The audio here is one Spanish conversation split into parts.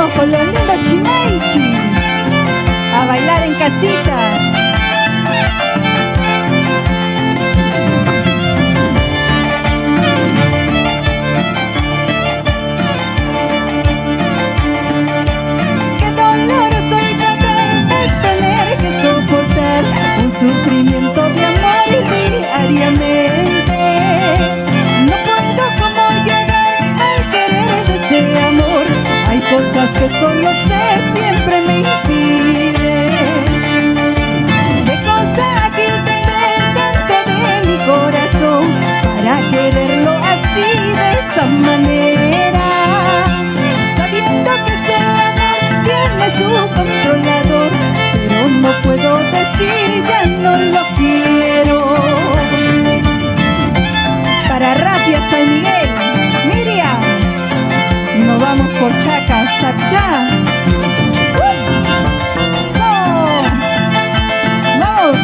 Vamos con los lindos Chimaichi a bailar en casita. Qué doloroso y fatal es tener que soportar un sufrimiento de amor diariamente. No puedo como llegar al querer de ese amor. Hay cosas que solo sé siempre me impiden. ¿Qué cosa aquí tendré dentro de mi corazón para quererlo así, de esa manera? Sabiendo que ese amor tiene su controlador, pero no puedo decir ya no lo quiero. Para Rafi, San Miguel, Miriam, nos vamos por Chaca, Sachá. ¡Vamos!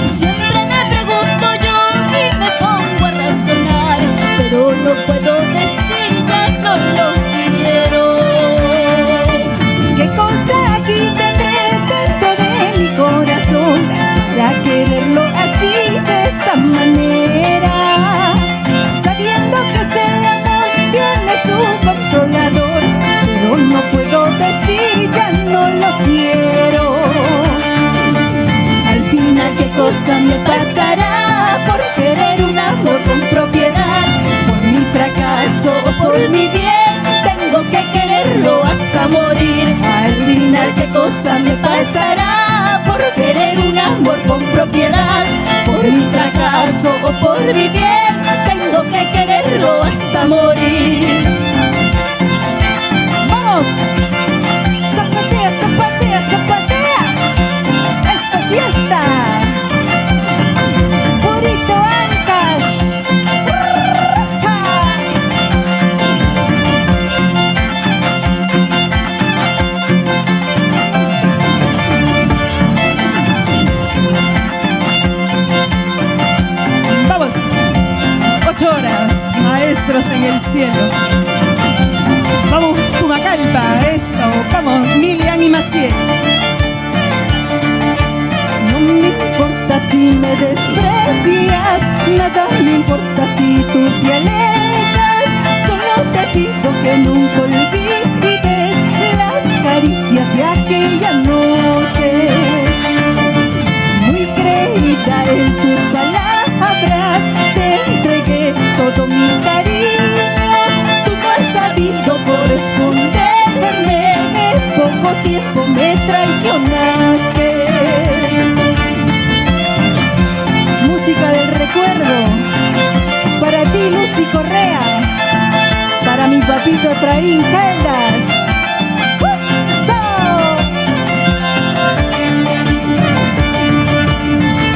Siempre me pregunto yo y me pongo a razonar, pero no puedo decir ya no lo quiero. ¿Qué cosa aquí tendré dentro de mi corazón para quererlo así, de esa manera? Sabiendo que ese amor tiene su controlador, pero no puedo decir ya no lo quiero. Al final, ¿qué cosa me pasará por querer un amor con propiedad? Por mi fracaso o por mi bien, tengo que quererlo hasta morir. Al final, ¿qué cosa me pasará por querer un amor con propiedad? Por mi fracaso o por mi bien, tengo que quererlo hasta morir. ¡Vamos! ¡Zapatea, zapatea, zapatea! ¡Esta fiesta! ¡Purito Ancash! Vamos, 8 horas, maestros en el cielo. Vamos, Pumacalpa, eso, vamos, Milian y Maciel. No me importa si me desprecias, nada me importa si tú te alejas. Solo te pido que nunca olvides las caricias de aquella noche. Muy creída en tus palabras, te entregué todo mi cariño. Tú no has sabido corresponderme, en poco tiempo me traicionaste. Música del recuerdo, para ti Lucy Correa, para mi papito Efraín Caldas.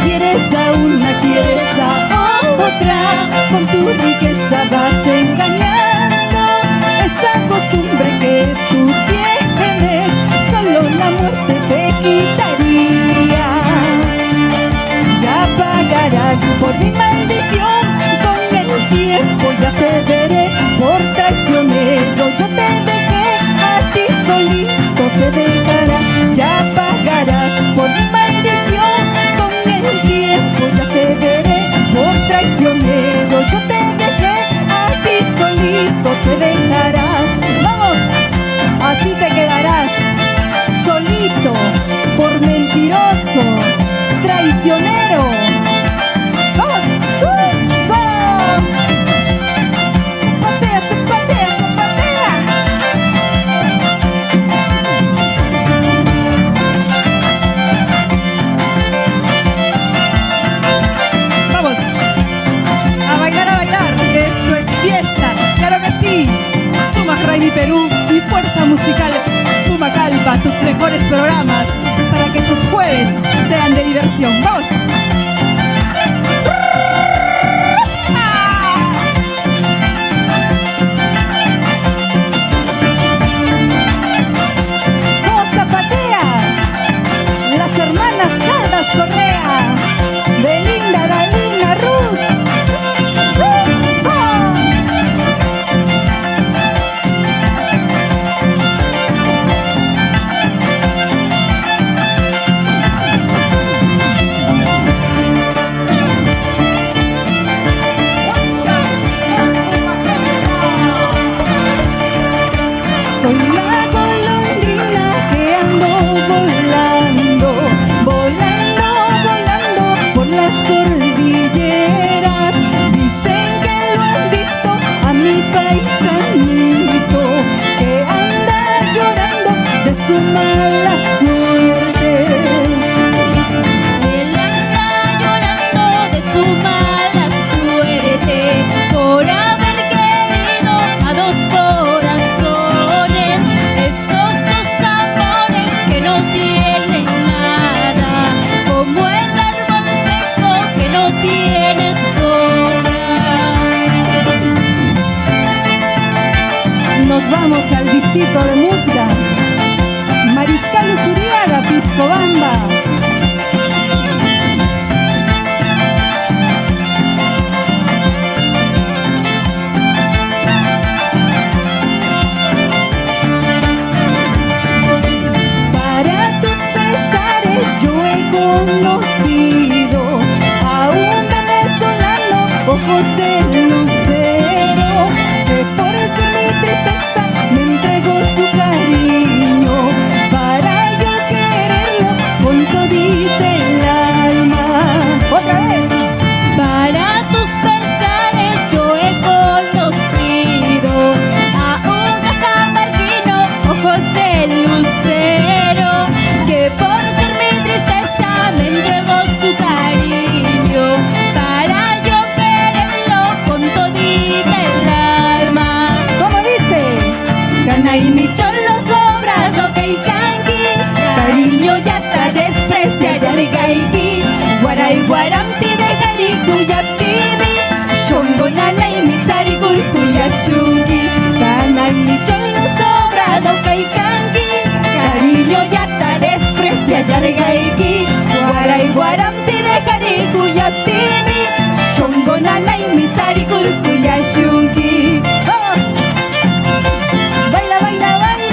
Quieres a una, quieres a otra, con tu riqueza vas engañando. Esa costumbre que tú tienes, solo la muerte te quitaría. Ya pagarás por mi maldición, con el tiempo ya te veré por traicionero. Yo te dejé, a ti solito te dejará. Ya pagarás por mi maldición, con el tiempo ya te veré por traicionero. Yo te dejé, a ti solito te dejarás. Vamos, así te quedarás, solito, por mentiroso, traicionero. ¡Vamos! ¡Zapatea, zapatea, zapatea! Vamos a bailar, que esto es fiesta. Claro que sí. Sumas Raimi Perú y Fuerza Musical Pumacalpa, tus mejores programas para que tus jueves sean de diversión. ¡Vamos! Soy la golondrina que ando volando, volando, volando por las cordilleras. Dicen que lo han visto a mi paisanito, que anda llorando de su mala suerte. Él anda llorando de su mala suerte por haber querido a dos corazones, esos dos amores que no tienen nada, como el árbol seco que no tiene sombra. Nos vamos al distrito de Muzga, Mariscal Usuriaga, Piscobamba. Para tus pesares yo he conocido a un venezolano, ojos de lucero, que por ser mi tristeza me entregó su cariño, para yo quererlo con todita el alma. ¡Otra vez! Para tus pesares yo he conocido a un camarguino, ojos de lucero, que por ser mi tristeza me entregó su cariño, para yo quererlo con todita el alma. ¿Cómo dice? Canay mi cholo sobrado kaikanki, cariño ya te desprecia yargaiki, guaray guaramti de jarikuyaptimi, shongo nanay mi tsarikurkuyashunki. Canay mi cholo Sobrado kaikanki, cariño ya te desprecia yargaiki, guaray guaramti de jarikuyaptimi, shongo nanay mi tsarikurkuyashunki. ¡Vamos! ¡Baila, baila, baila!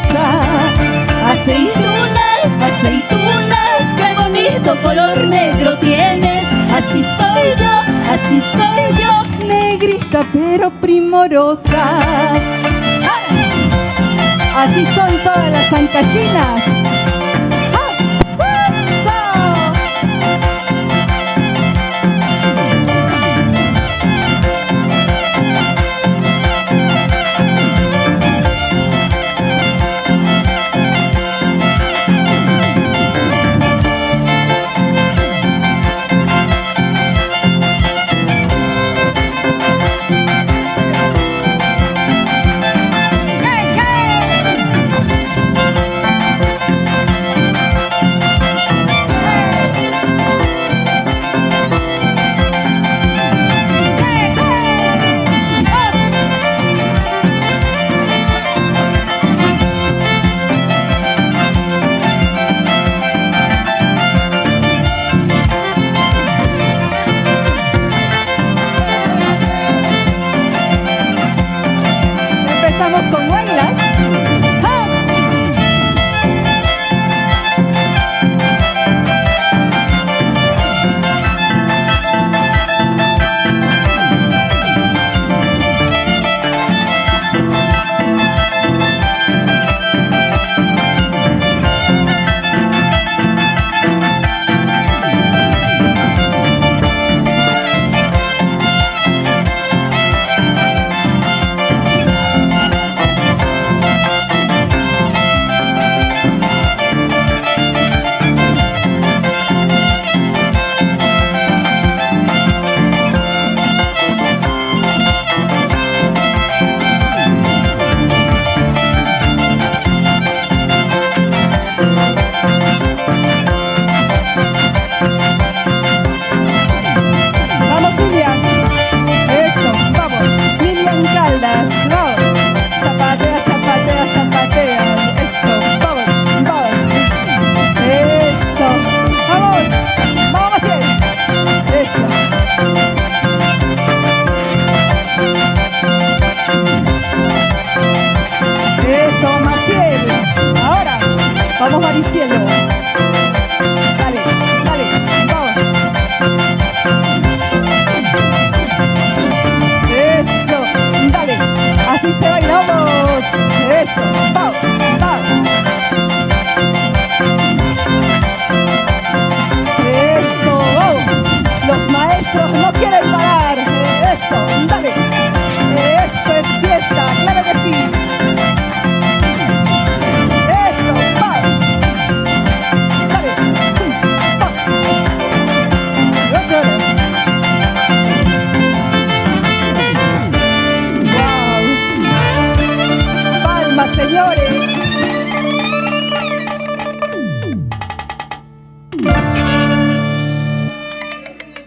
primorosa. Aceitunas, aceitunas, qué bonito color negro tienes. Así soy yo, Negrita pero primorosa. ¡Ah! Así son todas las zancallinas.